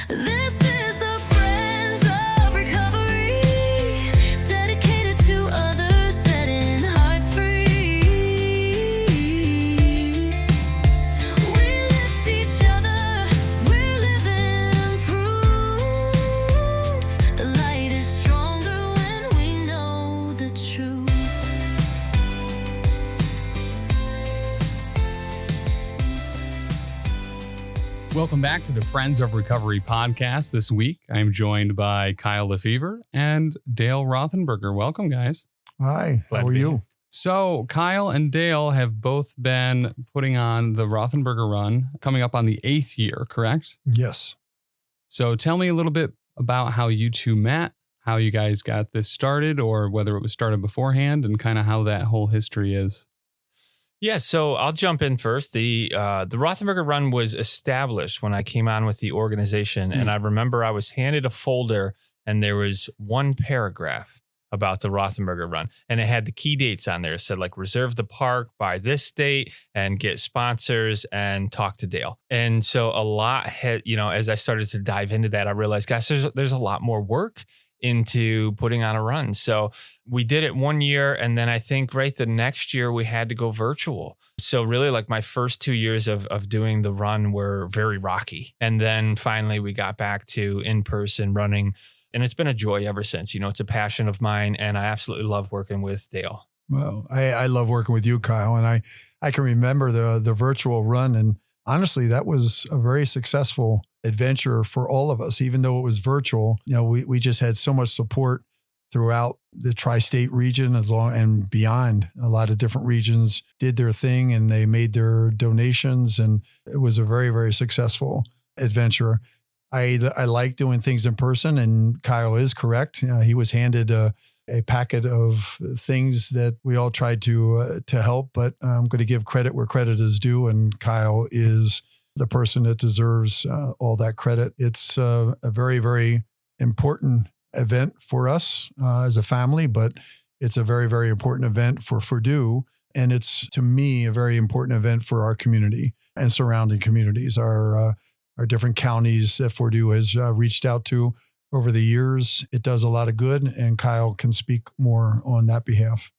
This is the Friends of Recovery, dedicated to others, setting hearts free. We lift each other, we're living proof. The light is stronger when we know the truth. Welcome back to the Friends of Recovery podcast. This week, I'm joined by Kyle Lefevre and Dale Rothenberger. Welcome, guys. Hi, Glad how to are be you? here. So Kyle and Dale have both been putting on the Rothenberger Run, coming up on the 8th year, correct? Yes. So tell me a little bit about how you two met, how you guys got this started, or whether it was started beforehand, and kind of how that whole history is. Yeah, so I'll jump in first. The Rothenberger Run was established when I came on with the organization, and I remember I was handed a folder, and there was one paragraph about the Rothenberger Run, and it had the key dates on there. It said like reserve the park by this date and get sponsors and talk to Dale. And so a lot had, as I started to dive into that, I realized, gosh, there's a lot more work into putting on a run. So we did it one year, and then I think the next year we had to go virtual. So really like my first 2 years of doing the run were very rocky. And then finally we got back to in-person running, and it's been a joy ever since. It's a passion of mine, and I absolutely love working with Dale. Well, I love working with you, Kyle, and I can remember the virtual run, and honestly, that was a very successful adventure for all of us. Even though it was virtual, we just had so much support throughout the tri-state region and beyond. A lot of different regions did their thing, and they made their donations, and it was a very, very successful adventure. I like doing things in person, and Kyle is correct. He was handed a packet of things that we all tried to help, but I'm going to give credit where credit is due, and Kyle is the person that deserves all that credit. It's a very, very important event for us as a family, but it's a very, very important event for Purdue, and it's, to me, a very important event for our community and surrounding communities, our different counties that Purdue has reached out to over the years. It does a lot of good, and Kyle can speak more on that behalf.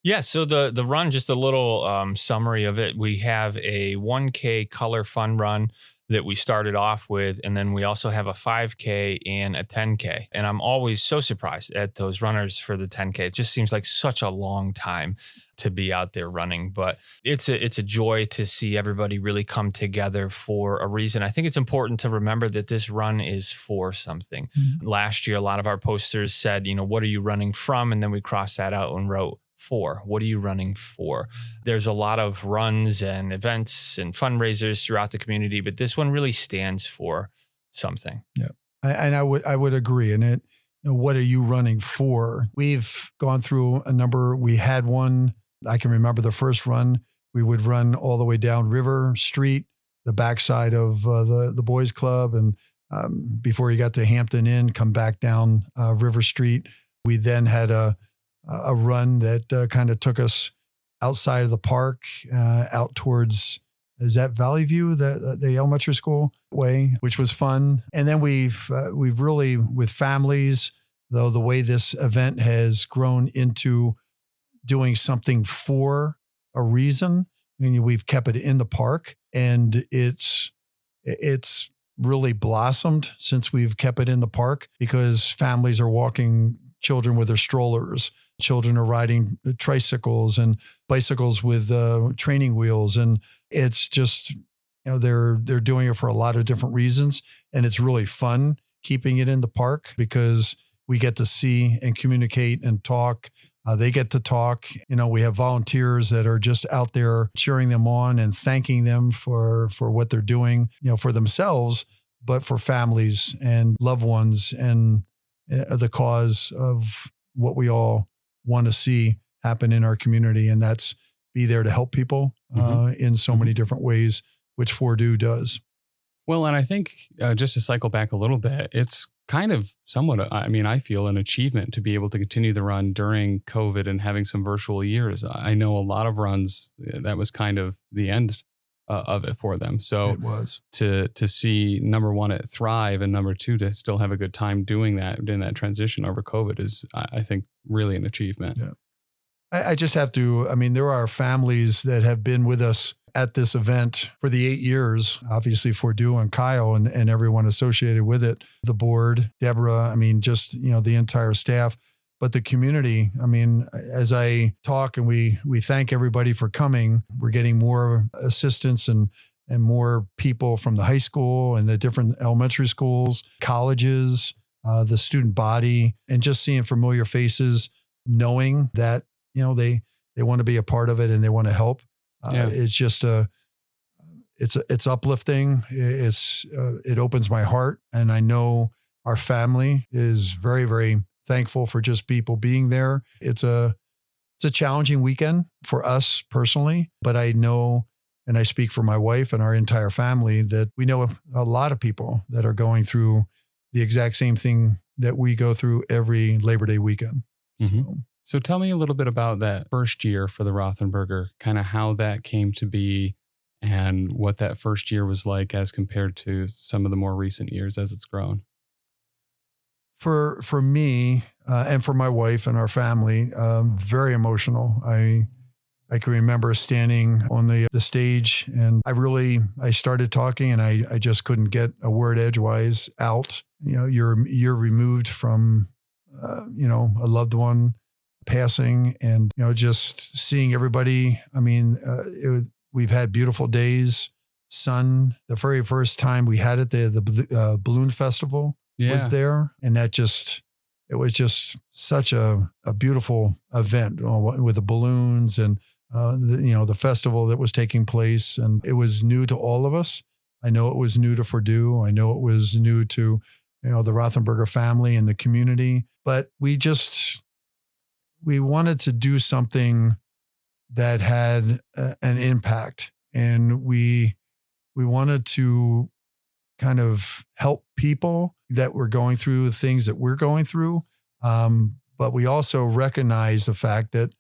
Yeah, so the run, just a little summary of it. We have a 1K color fun run that we started off with, and then we also have a 5K and a 10K. And I'm always so surprised at those runners for the 10K. It just seems like such a long time to be out there running, but it's a joy to see everybody really come together for a reason. I think it's important to remember that this run is for something. Mm-hmm. Last year, a lot of our posters said, what are you running from? And then we crossed that out and wrote for. What are you running for? There's a lot of runs and events and fundraisers throughout the community, but this one really stands for something. Yeah. And I would agree. And what are you running for? We've gone through a number. We had one, I can remember the first run, we would run all the way down River Street, the backside of the boys club. And before you got to Hampton Inn, come back down River Street. We then had a run that kind of took us outside of the park, out towards, is that Valley View, the elementary school way, which was fun. And then we've really, with families, though, the way this event has grown into doing something for a reason. I mean, we've kept it in the park, and it's really blossomed since we've kept it in the park, because families are walking children with their strollers. Children are riding tricycles and bicycles with training wheels. And it's just, they're doing it for a lot of different reasons. And it's really fun keeping it in the park, because we get to see and communicate and talk. They get to talk. We have volunteers that are just out there cheering them on and thanking them for what they're doing, for themselves, but for families and loved ones, and the cause of what we all want to see happen in our community. And that's be there to help people in so many different ways, which Purdue does. Well, and I think just to cycle back a little bit, it's kind of somewhat, I feel an achievement to be able to continue the run during COVID and having some virtual years. I know a lot of runs, that was kind of the end of it for them. So It was. to see, number one, it thrive, and number two, to still have a good time doing that transition over COVID is, I think, really an achievement. Yeah. I just have to, I mean, there are families that have been with us at this event for the 8 years, obviously for Du and Kyle and everyone associated with it, the board, Deborah, I mean, just, the entire staff, but the community. I mean, as I talk and we thank everybody for coming, we're getting more assistance and more people from the high school and the different elementary schools, colleges, the student body, and just seeing familiar faces, knowing that, they want to be a part of it and they want to help. It's just it's uplifting. It opens my heart. And I know our family is very, very thankful for just people being there. It's a challenging weekend for us personally, but I know, and I speak for my wife and our entire family, that we know a lot of people that are going through the exact same thing that we go through every Labor Day weekend. Mm-hmm. So tell me a little bit about that first year for the Rothenberger, kind of how that came to be and what that first year was like as compared to some of the more recent years as it's grown. For me and for my wife and our family, very emotional. I can remember standing on the stage, and I started talking, and I just couldn't get a word edgewise out. You're removed from a loved one passing, and just seeing everybody. I mean, we've had beautiful days, sun. The very first time we had it, the balloon festival was there, and it was just such a beautiful event with the balloons and the festival that was taking place, and it was new to all of us. I know it was new to Fordu. I know it was new to the Rothenberger family and the community, but we wanted to do something that had an impact, and we wanted to kind of help people that were going through the things that we're going through. But we also recognize the fact that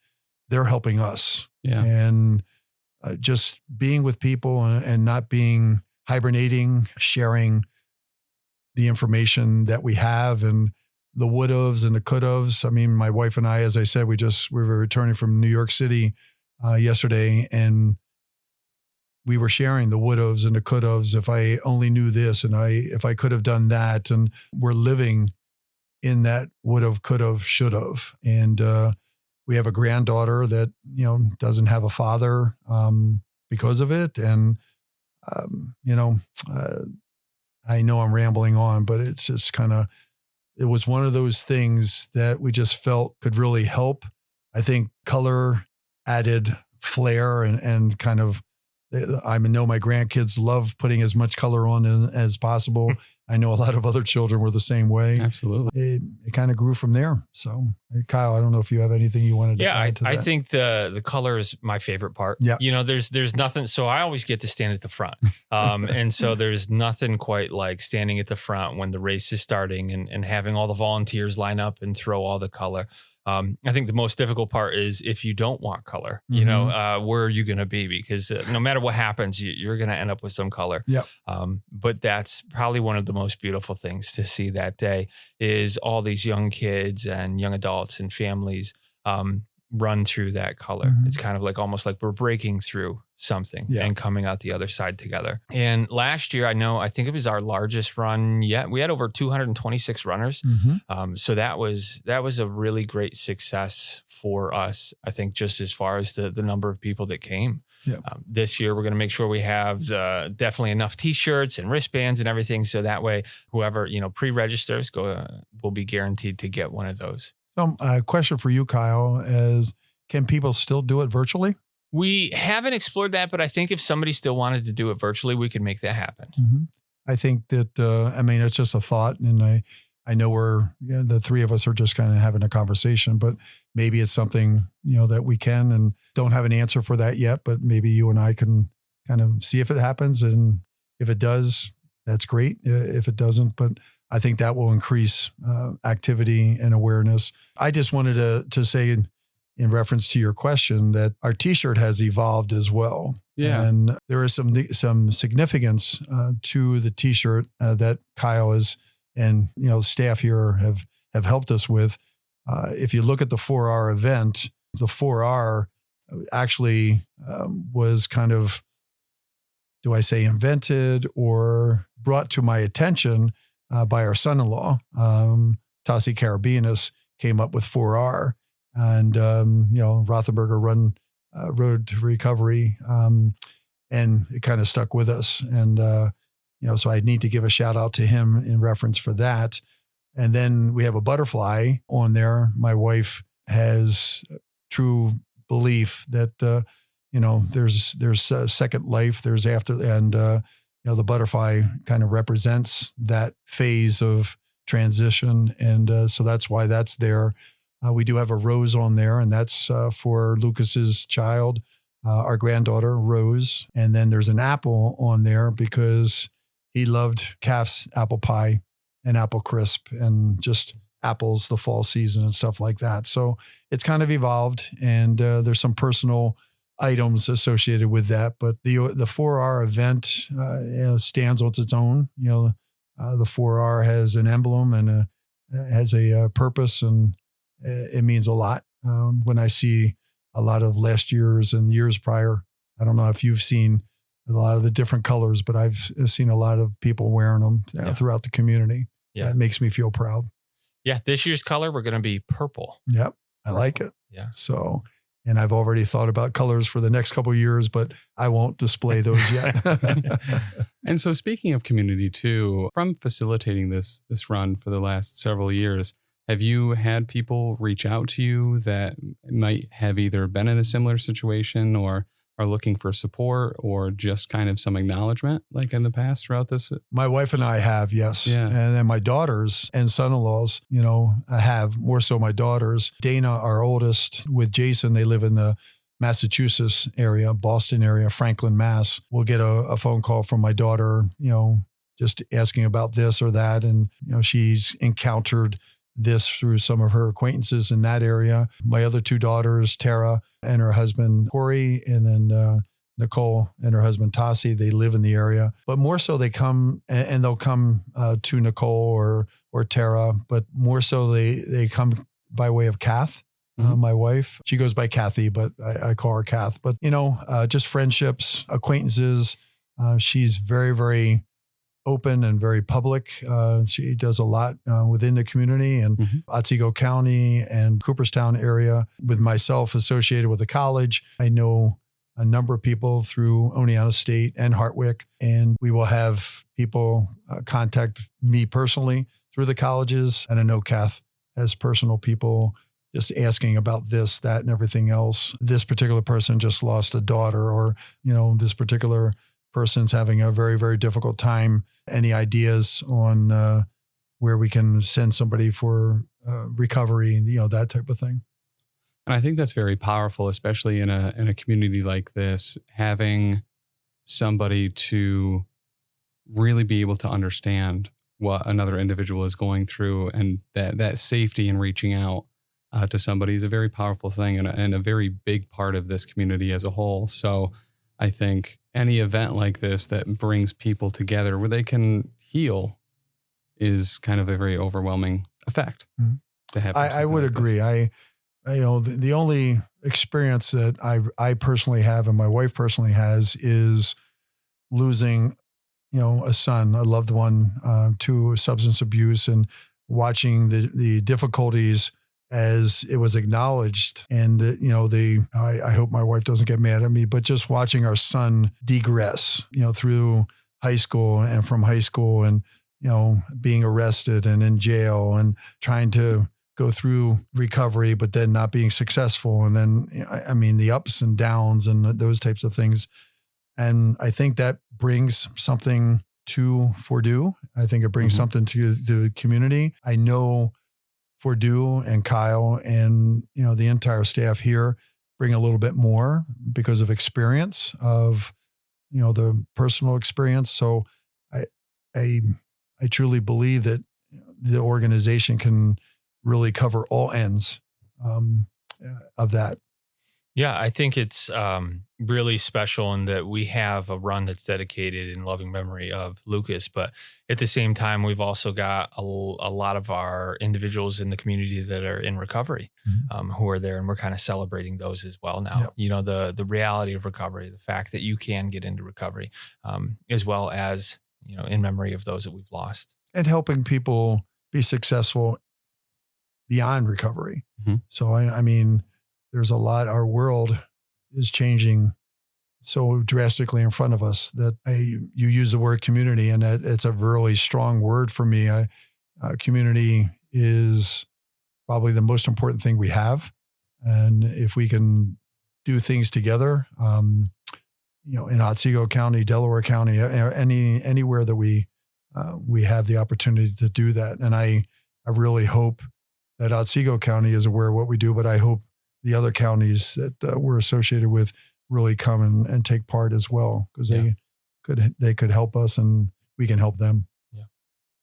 they're helping us. Yeah. And just being with people and not being hibernating, sharing the information that we have and the would-haves and the could-haves. I mean, my wife and I, as I said, we were returning from New York City yesterday, and we were sharing the would-haves and the could-haves. If I only knew this, and if I could have done that, and we're living in that would-have, could-have, should-have. And we have a granddaughter that doesn't have a father because of it, and I know I'm rambling on, but it's just it was one of those things that we just felt could really help. I think color added flair and kind of, I know my grandkids love putting as much color on as possible. I know a lot of other children were the same way. Absolutely. It kind of grew from there. So Kyle, I don't know if you have anything you wanted to add to that. I think the color is my favorite part. Yeah. There's nothing. So I always get to stand at the front. And so there's nothing quite like standing at the front when the race is starting and having all the volunteers line up and throw all the color. I think the most difficult part is if you don't want color, where are you going to be? Because no matter what happens, you're going to end up with some color. Yeah. But that's probably one of the most beautiful things to see that day is all these young kids and young adults and families run through that color. Mm-hmm. It's kind of like almost like we're breaking through something and coming out the other side together. And last year, I think it was our largest run yet. We had over 226 runners. Mm-hmm. So that was a really great success for us. I think just as far as the number of people that came. Yeah. This year, we're going to make sure we have definitely enough T-shirts and wristbands and everything. So that way, whoever, pre-registers will be guaranteed to get one of those. So a question for you, Kyle, is can people still do it virtually? We haven't explored that, but I think if somebody still wanted to do it virtually, we could make that happen. Mm-hmm. I think that, it's just a thought, and I know the three of us are just kind of having a conversation, but maybe it's something, that we can and don't have an answer for that yet, but maybe you and I can kind of see if it happens. And if it does, that's great. If it doesn't, but I think that will increase activity and awareness. I just wanted to say, in reference to your question, that our T-shirt has evolved as well. Yeah. And there is some significance to the T-shirt that Kyle is and staff here have helped us with. If you look at the 4R event, the 4R actually was kind of, do I say invented or brought to my attention by our son-in-law. Tassi Carabinus came up with 4R and, Rothenberger Run, Road to Recovery. And it kind of stuck with us. And, so I need to give a shout out to him in reference for that. And then we have a butterfly on there. My wife has true belief that, there's a second life, there's after, and, the butterfly kind of represents that phase of transition. And so that's why that's there. We do have a rose on there, and that's for Lucas's child, our granddaughter, Rose. And then there's an apple on there because he loved Calf's apple pie and apple crisp and just apples the fall season and stuff like that. So it's kind of evolved, and there's some personal items associated with that. But the 4R event stands on its own. The 4R has an emblem and has a purpose, and it means a lot. When I see a lot of last year's and years prior, I don't know if you've seen a lot of the different colors, but I've seen a lot of people wearing them throughout the community. Yeah. That makes me feel proud. Yeah. This year's color, we're going to be purple. Yep. I like it. Yeah. So, and I've already thought about colors for the next couple of years, but I won't display those yet. And so speaking of community too, from facilitating this run for the last several years, have you had people reach out to you that might have either been in a similar situation or are looking for support or just kind of some acknowledgement like in the past throughout this? My wife and I have, yes. Yeah. And then my daughters and son-in-laws, have more so my daughters. Dana, our oldest, with Jason, they live in the Massachusetts area, Boston area, Franklin, Mass. We'll get a phone call from my daughter, just asking about this or that. And, she's encountered this through some of her acquaintances in that area. My other two daughters, Tara and her husband, Corey, and then Nicole and her husband, Tassi, they live in the area. But more so they come and they'll come to Nicole or Tara, but more so they come by way of Kath, my wife. She goes by Kathy, but I call her Kath. But, just friendships, acquaintances. She's very, very open and very public. She does a lot within the community and Otsego County and Cooperstown area. With myself associated with the college, I know a number of people through Oneonta State and Hartwick, and we will have people contact me personally through the colleges. And I know Kath has personal people just asking about this, that, and everything else. This particular person just lost a daughter, or, this particular person's having a very, very difficult time. Any ideas on where we can send somebody for recovery, that type of thing. And I think that's very powerful, especially in a community like this, having somebody to really be able to understand what another individual is going through, and that safety in reaching out to somebody is a very powerful thing and a very big part of this community as a whole. So I think any event like this that brings people together where they can heal is kind of a very overwhelming effect to have. I would agree. The only experience that I personally have and my wife personally has is losing, a son, a loved one, to substance abuse, and watching the difficulties as it was acknowledged. And, I hope my wife doesn't get mad at me, but just watching our son degress, through high school and from high school and, being arrested and in jail and trying to go through recovery, but then not being successful. And then, the ups and downs and those types of things. And I think that brings something to Fordu. I think it brings something to the community. I know Fordu and Kyle and, the entire staff here bring a little bit more because of experience of, the personal experience. So I truly believe that the organization can really cover all ends. of that. Yeah, I think it's really special in that we have a run that's dedicated in loving memory of Lucas. But at the same time, we've also got a lot of our individuals in the community that are in recovery who are there. And we're kind of celebrating those as well now. Yep. You know, the reality of recovery, the fact that you can get into recovery, as well as, you know, in memory of those that we've lost. And helping people be successful beyond recovery. Mhm. So, I mean, there's a lot, our world is changing so drastically in front of us that you use the word community, and it's a really strong word for me. Community is probably the most important thing we have. And if we can do things together, you know, in Otsego County, Delaware County, anywhere that we have the opportunity to do that. And I really hope that Otsego County is aware of what we do, but I hope the other counties that we're associated with really come and take part as well, because they could help us and we can help them. Yeah,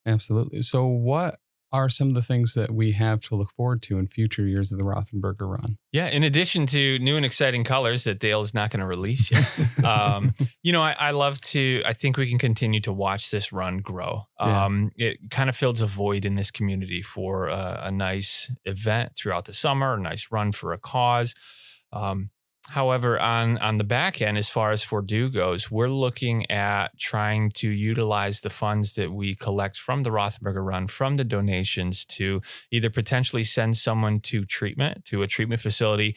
absolutely. So what are some of the things that we have to look forward to in future years of the Rothenberger Run? Yeah, in addition to new and exciting colors that Dale is not going to release yet, you know, I think we can continue to watch this run grow. It kind of fills a void in this community for a nice event throughout the summer, a nice run for a cause. However, on the back end, as far as Fordue goes, we're looking at trying to utilize the funds that we collect from the Rothenberger Run, from the donations, to either potentially send someone to a treatment facility.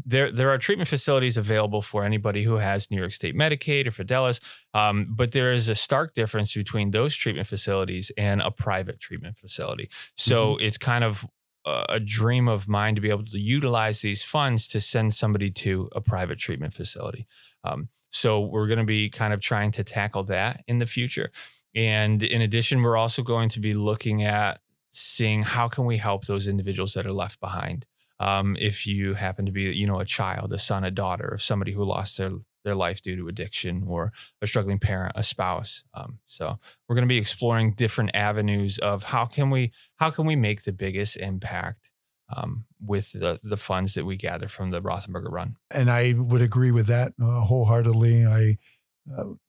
There are treatment facilities available for anybody who has New York State Medicaid or Fidelis, but there is a stark difference between those treatment facilities and a private treatment facility. So it's kind of a dream of mine to be able to utilize these funds to send somebody to a private treatment facility. So we're going to be kind of trying to tackle that in the future. And in addition, we're also going to be looking at seeing how can we help those individuals that are left behind. If you happen to be, you know, a child, a son, a daughter of somebody who lost their life due to addiction, or a struggling parent, a spouse. So we're going to be exploring different avenues of how can we make the biggest impact with the funds that we gather from the Rothenberger Run. And I would agree with that wholeheartedly.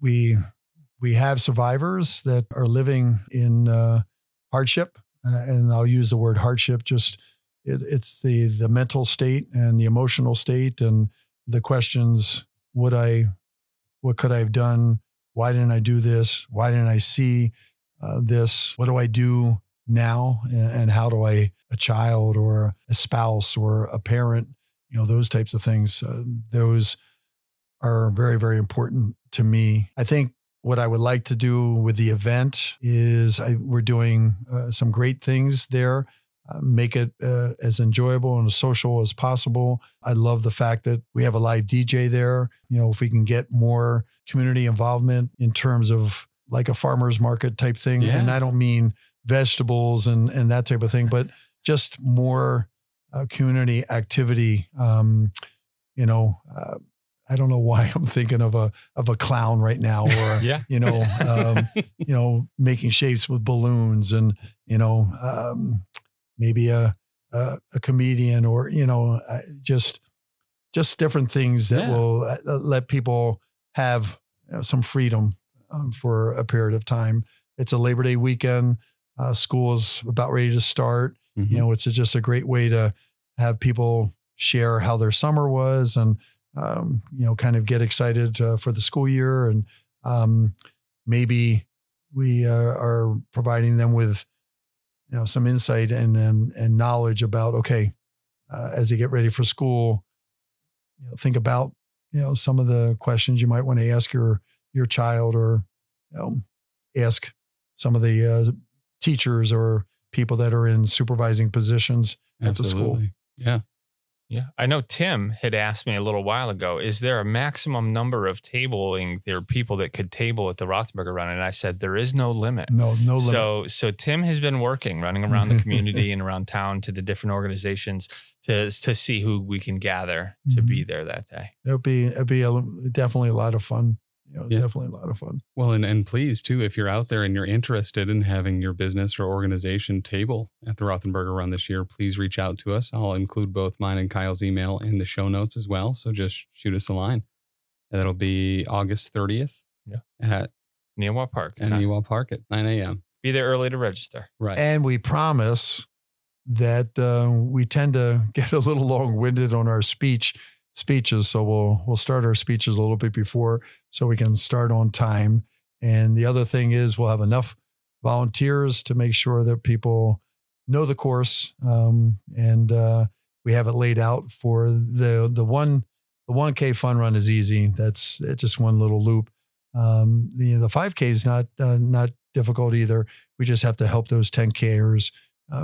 We have survivors that are living in hardship, and I'll use the word hardship. Just it's the mental state and the emotional state, and the questions: what could I have done? Why didn't I do this? Why didn't I see this? What do I do now? And how do a child or a spouse or a parent, you know, those types of things, those are very, very important to me. I think what I would like to do with the event is we're doing some great things there. Make it as enjoyable and as social as possible. I love the fact that we have a live DJ there. You know, if we can get more community involvement in terms of like a farmer's market type thing. Yeah. And I don't mean vegetables and that type of thing, but just more community activity. You know, I don't know why I'm thinking of a clown right now, or you know, making shapes with balloons, and you know, maybe a comedian, or you know, just different things that will let people have some freedom for a period of time. It's a Labor Day weekend. School is about ready to start. You know, it's just a great way to have people share how their summer was, and you know, kind of get excited for the school year. And maybe we are providing them with, you know, some insight and knowledge about, okay, as they get ready for school, you know, think about, you know, some of the questions you might want to ask your child, or, you know, ask some of the teachers or people that are in supervising positions at the school. Yeah. Yeah. I know Tim had asked me a little while ago, is there a maximum number of tabling there are people that could table at the Rothenberger Run? And I said, there is no limit. No limit. So Tim has been running around the community and around town to the different organizations to see who we can gather to be there that day. It'll be definitely a lot of fun. Yeah. Definitely a lot of fun. Well, and please too, if you're out there and you're interested in having your business or organization table at the Rothenberger Run this year, please reach out to us. I'll include both mine and Kyle's email in the show notes as well. So just shoot us a line. And that'll be August 30th at Neowah Park. Annual Park at 9 a.m. Be there early to register. Right. And we promise that we tend to get a little long-winded on our speeches. So we'll start our speeches a little bit before so we can start on time. And the other thing is we'll have enough volunteers to make sure that people know the course. And we have it laid out for the 1K fun run is easy. That's just one little loop. The 5K is not difficult either. We just have to help those 10Kers,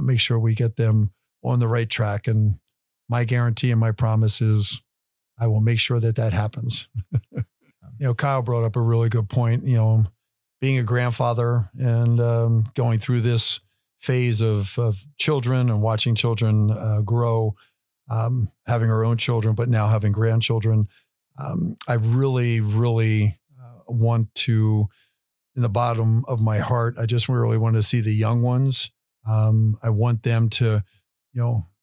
make sure we get them on the right track. And my guarantee and my promise is I will make sure that happens. Kyle brought up a really good point, being a grandfather and going through this phase of children and watching children grow, having our own children, but now having grandchildren. I really, really want to, in the bottom of my heart, I just really want to see the young ones. I want them to,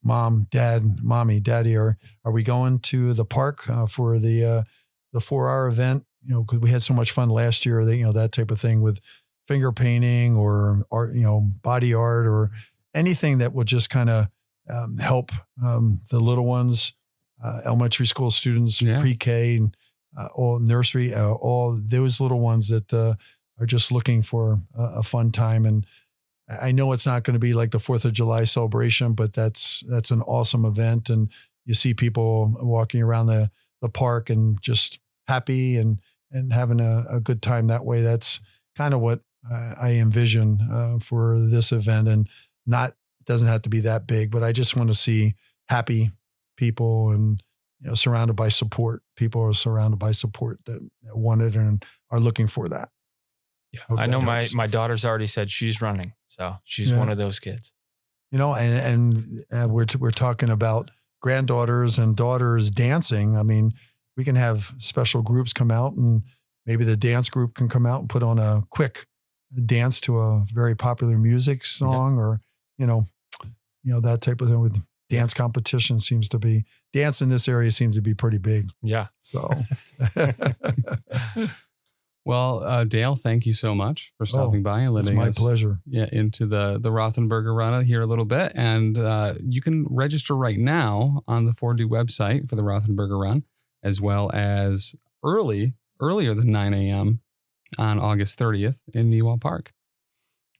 mom, dad, mommy, daddy, are we going to the park for the 4-hour event? Because we had so much fun last year, that type of thing with finger painting or art, body art or anything that will just kind of help the little ones, elementary school students, pre-K, and all nursery, all those little ones that are just looking for a fun time. And I know it's not going to be like the 4th of July celebration, but that's an awesome event. And you see people walking around the park and just happy and having a good time that way. That's kind of what I envision for this event. And it doesn't have to be that big, but I just want to see happy people and surrounded by support. People are surrounded by support that want it and are looking for that. Yeah, I know my daughter's already said she's running, so she's one of those kids. And we're talking about granddaughters and daughters dancing. I mean, we can have special groups come out, and maybe the dance group can come out and put on a quick dance to a very popular music song, or that type of thing. With dance competition dance in this area seems to be pretty big. Yeah. So. Well, Dale, thank you so much for stopping by and letting us. It's my pleasure. Yeah, into the Rothenberger Run here a little bit. And you can register right now on the 4Do website for the Rothenberger Run, as well as earlier than 9 a.m. on August 30th in Neowah Park.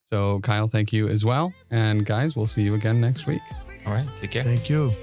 So, Kyle, thank you as well. And guys, we'll see you again next week. All right. Take care. Thank you.